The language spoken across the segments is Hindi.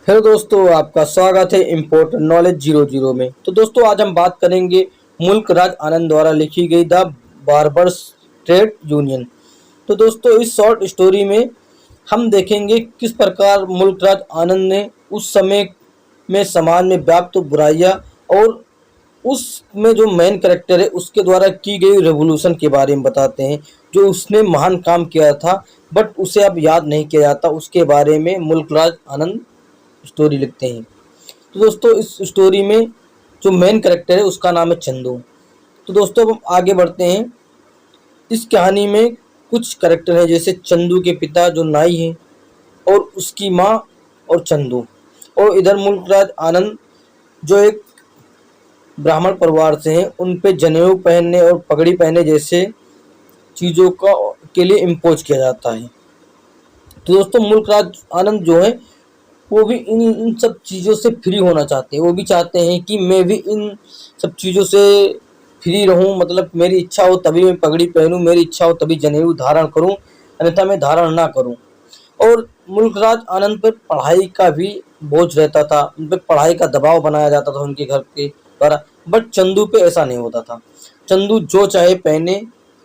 हेलो दोस्तों, आपका स्वागत है इम्पोर्टेंट नॉलेज 00 में। तो दोस्तों, आज हम बात करेंगे मुल्क राज आनंद द्वारा लिखी गई द बार्बर्स ट्रेड यूनियन। तो दोस्तों, इस शॉर्ट स्टोरी में हम देखेंगे किस प्रकार मुल्क राज आनंद ने उस समय में समाज में व्याप्त बुराइयां और उसमें जो मेन कैरेक्टर है उसके द्वारा की गई रेवोल्यूशन के बारे में बताते हैं। जो उसने महान काम किया था बट उसे अब याद नहीं किया जाता, उसके बारे में मुल्क राज आनंद स्टोरी लिखते हैं। तो दोस्तों, इस स्टोरी में जो मेन कैरेक्टर है उसका नाम है चंदू। तो दोस्तों, अब हम आगे बढ़ते हैं। इस कहानी में कुछ कैरेक्टर हैं, जैसे चंदू के पिता जो नाई हैं और उसकी माँ और चंदू, और इधर मुल्कराज आनंद जो एक ब्राह्मण परिवार से हैं, उन पे जनेऊ पहनने और पगड़ी पहनने जैसे चीज़ों का के लिए इम्पोज किया जाता है। तो दोस्तों, मुल्कराज आनंद जो है वो भी इन सब चीज़ों से फ्री होना चाहते हैं। वो भी चाहते हैं कि मैं भी इन सब चीज़ों से फ्री रहूं, मतलब मेरी इच्छा हो तभी मैं पगड़ी पहनूं, मेरी इच्छा हो तभी जनेऊ धारण करूं, अन्यथा मैं धारण ना करूं। और मुल्कराज आनंद पर पढ़ाई का भी बोझ रहता था, उन पर पढ़ाई का दबाव बनाया जाता था उनके घर के द्वारा। बट चंदू पे ऐसा नहीं होता था। चंदू जो चाहे पहने,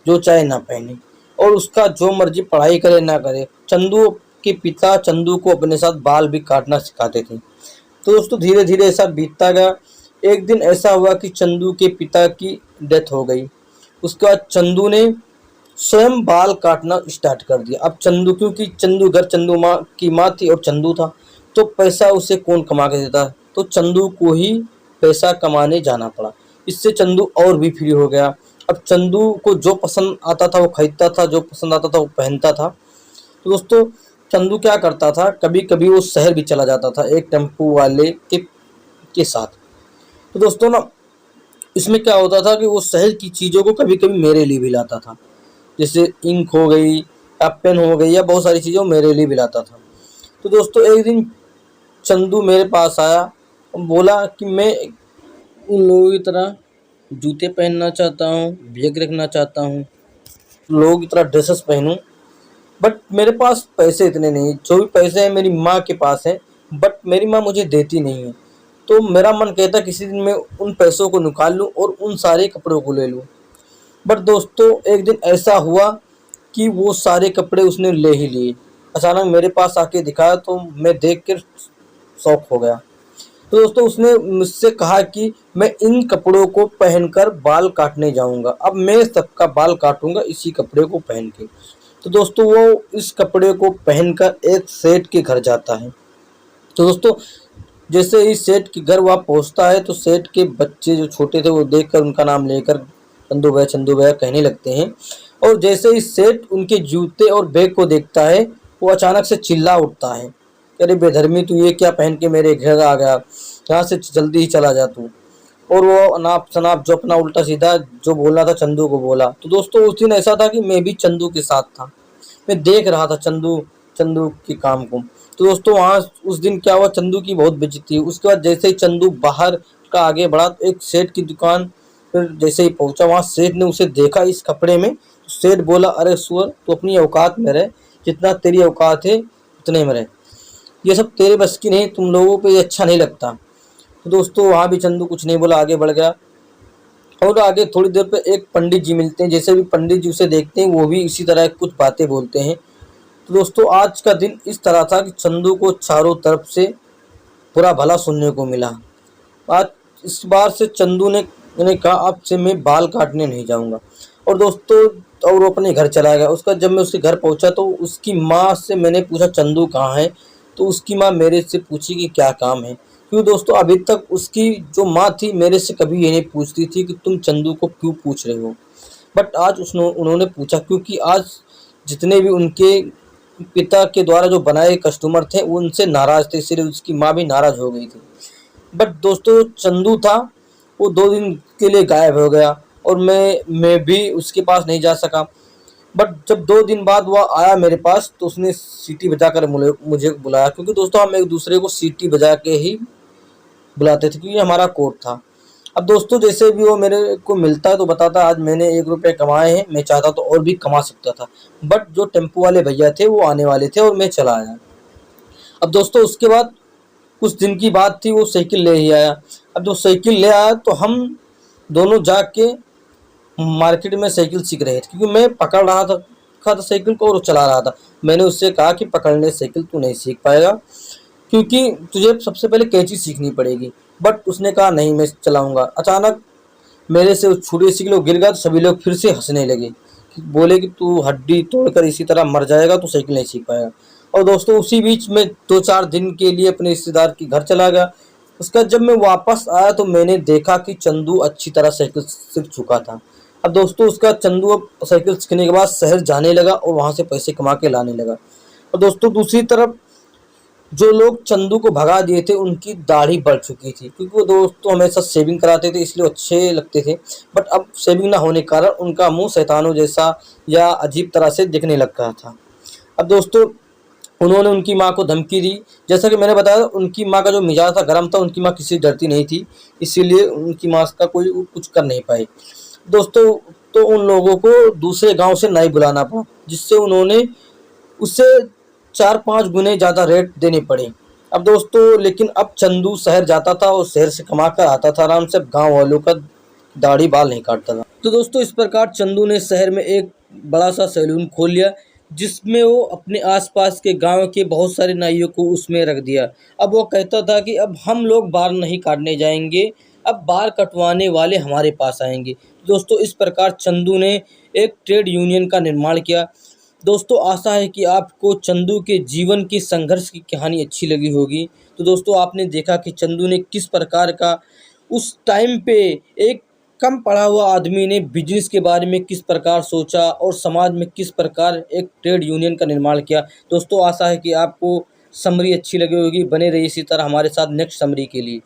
जो चाहे ना पहने, और उसका जो मर्जी पढ़ाई करे ना करे। चंदू के पिता चंदू को अपने साथ बाल भी काटना सिखाते थे। तो दोस्तों, धीरे धीरे ऐसा बीतता गया। एक दिन ऐसा हुआ कि चंदू के पिता की डेथ हो गई। उसके बाद चंदू ने स्वयं बाल काटना स्टार्ट कर दिया। अब चंदू, क्योंकि चंदू घर चंदू माँ की माँ थी और चंदू था, तो पैसा उसे कौन कमा के देता, तो चंदू को ही पैसा कमाने जाना पड़ा। इससे चंदू और भी फ्री हो गया। अब चंदू को जो पसंद आता था वो खरीदता था, जो पसंद आता था वो पहनता था। तो दोस्तों, चंदू क्या करता था, कभी कभी वो शहर भी चला जाता था एक टेम्पू वाले के साथ। तो दोस्तों ना, इसमें क्या होता था कि वो शहर की चीज़ों को कभी कभी मेरे लिए भी लाता था। जैसे इंक हो गई या पेन हो गई या बहुत सारी चीज़ें वो मेरे लिए भी लाता था। तो दोस्तों, एक दिन चंदू मेरे पास आया और बोला कि मैं उन लोगों की तरह जूते पहनना चाहता हूँ, बैग रखना चाहता हूँ, लोगों की तरह ड्रेसेस पहनूं, बट मेरे पास पैसे इतने नहीं। जो भी पैसे हैं मेरी माँ के पास है, बट मेरी माँ मुझे देती नहीं है। तो मेरा मन कहता किसी दिन मैं उन पैसों को निकाल लूँ और उन सारे कपड़ों को ले लूँ। बट दोस्तों, एक दिन ऐसा हुआ कि वो सारे कपड़े उसने ले ही लिए। अचानक मेरे पास आके दिखाया तो मैं देख कर शॉक हो गया। तो दोस्तों, उसने मुझसे कहा कि मैं इन कपड़ों को पहनकर बाल काटने जाऊंगा। अब मैं सबका बाल काटूंगा इसी कपड़े को पहन के। तो दोस्तों, वो इस कपड़े को पहनकर एक सेठ के घर जाता है। तो दोस्तों, जैसे ही सेठ के घर वहाँ पहुँचता है तो सेठ के बच्चे जो छोटे थे वो देखकर उनका नाम लेकर चंदू भैया कहने लगते हैं। और जैसे ही सेठ उनके जूते और बैग को देखता है, वो अचानक से चिल्ला उठता है, अरे बेधर्मी, तू ये क्या पहन के मेरे घर आ गया, यहाँ से जल्दी ही चला जा तू। और वो अनाप शनाप जो अपना उल्टा सीधा जो बोलना था चंदू को बोला। तो दोस्तों, उस दिन ऐसा था कि मैं भी चंदू के साथ था, मैं देख रहा था चंदू चंदू के काम को। तो दोस्तों, वहाँ उस दिन क्या हुआ, चंदू की बहुत बेइज्जती हुई। उसके बाद जैसे ही चंदू बाहर का आगे बढ़ा तो एक सेठ की दुकान पर जैसे ही पहुंचा, वहाँ सेठ ने उसे देखा इस कपड़े में। तो सेठ बोला, अरे सुअर, तू अपनी औकात में रहे, जितना तेरी औकात है उतने में रहे, ये सब तेरे बस की नहीं, तुम लोगों पे ये अच्छा नहीं लगता। तो दोस्तों, वहाँ भी चंदू कुछ नहीं बोला, आगे बढ़ गया। और आगे थोड़ी देर पे एक पंडित जी मिलते हैं। जैसे भी पंडित जी उसे देखते हैं वो भी इसी तरह कुछ बातें बोलते हैं। तो दोस्तों, आज का दिन इस तरह था कि चंदू को चारों तरफ से बुरा भला सुनने को मिला। आज इस बार से चंदू ने कहा, अब से मैं बाल काटने नहीं जाऊंगा। और दोस्तों, और वो अपने घर चला गया। उसका जब मैं उसके घर पहुंचा तो उसकी माँ से मैंने पूछा चंदू कहाँ है। तो उसकी माँ मेरे से पूछी कि क्या काम है, क्योंकि दोस्तों अभी तक उसकी जो माँ थी मेरे से कभी ये नहीं पूछती थी कि तुम चंदू को क्यों पूछ रहे हो। बट आज उन्होंने पूछा, क्योंकि आज जितने भी उनके पिता के द्वारा जो बनाए कस्टमर थे वो उनसे नाराज थे, इसलिए उसकी माँ भी नाराज हो गई थी। बट दोस्तों, चंदू था वो 2 दिन के लिए गायब हो गया और मैं भी उसके पास नहीं जा सका। बट जब 2 दिन बाद वह आया मेरे पास तो उसने सीटी बजाकर मुझे बुलाया, क्योंकि दोस्तों हम एक दूसरे को सीटी बजा के ही बुलाते थे, क्योंकि हमारा कोड था। अब दोस्तों, जैसे भी वो मेरे को मिलता है तो बताता आज मैंने 1 रुपये कमाए हैं, मैं चाहता तो और भी कमा सकता था, बट जो टेम्पो वाले भैया थे वो आने वाले थे और मैं चला आया। अब दोस्तों, उसके बाद कुछ दिन की बात थी, वो साइकिल ले ही आया। अब जो साइकिल ले आया तो हम दोनों जाके मार्केट में साइकिल सीख रहे थे, क्योंकि मैं पकड़ रहा था साइकिल को और वो चला रहा था। मैंने उससे कहा कि पकड़ने साइकिल तू नहीं सीख पाएगा, क्योंकि तुझे सबसे पहले कैंची सीखनी पड़ेगी। बट उसने कहा नहीं मैं चलाऊंगा। अचानक मेरे से वो छुरी सीख लो गिर गया, तो सभी लोग फिर से हंसने लगे, बोले कि तू हड्डी तोड़कर इसी तरह मर जाएगा, तो साइकिल नहीं सीख पाएगा। और दोस्तों उसी बीच में 2-4 दिन के लिए अपने रिश्तेदार के घर चला गया। उसका जब मैं वापस आया तो मैंने देखा कि चंदू अच्छी तरह साइकिल सीख चुका था। अब दोस्तों उसका चंदू अब साइकिल सीखने के बाद शहर जाने लगा और वहाँ से पैसे कमा के लाने लगा। और दोस्तों दूसरी तरफ जो लोग चंदू को भगा दिए थे उनकी दाढ़ी बढ़ चुकी थी, क्योंकि वो दोस्तों हमेशा शेविंग कराते थे इसलिए अच्छे लगते थे। बट अब शेविंग ना होने के कारण उनका मुंह शैतानों जैसा या अजीब तरह से दिखने लग रहा था। अब दोस्तों उन्होंने उनकी माँ को धमकी दी। जैसा कि मैंने बताया उनकी माँ का जो मिजाज था गर्म था, उनकी माँ किसी से डरती नहीं थी, इसीलिए उनकी माँ का कोई कुछ कर नहीं पाए। दोस्तों तो उन लोगों को दूसरे गांव से नहीं बुलाना पड़ा, जिससे उन्होंने उसे 4-5 गुने ज़्यादा रेट देने पड़े। अब दोस्तों लेकिन अब चंदू शहर जाता था और शहर से कमा कर आता था आराम से, गांव वालों का दाढ़ी बाल नहीं काटता था। तो दोस्तों इस प्रकार चंदू ने शहर में एक बड़ा सा सैलून खोल लिया, जिसमें वो अपने आसपास के गांव के बहुत सारे नाइयों को उसमें रख दिया। अब वो कहता था कि अब हम लोग बाल नहीं काटने जाएंगे, अब बाल कटवाने वाले हमारे पास आएंगे। दोस्तों इस प्रकार चंदू ने एक ट्रेड यूनियन का निर्माण किया। दोस्तों आशा है कि आपको चंदू के जीवन की संघर्ष की कहानी अच्छी लगी होगी। तो दोस्तों आपने देखा कि चंदू ने किस प्रकार का उस टाइम पे एक कम पढ़ा हुआ आदमी ने बिजनेस के बारे में किस प्रकार सोचा और समाज में किस प्रकार एक ट्रेड यूनियन का निर्माण किया। दोस्तों आशा है कि आपको समरी अच्छी लगी होगी। बने रहिए इसी तरह हमारे साथ नेक्स्ट समरी के लिए।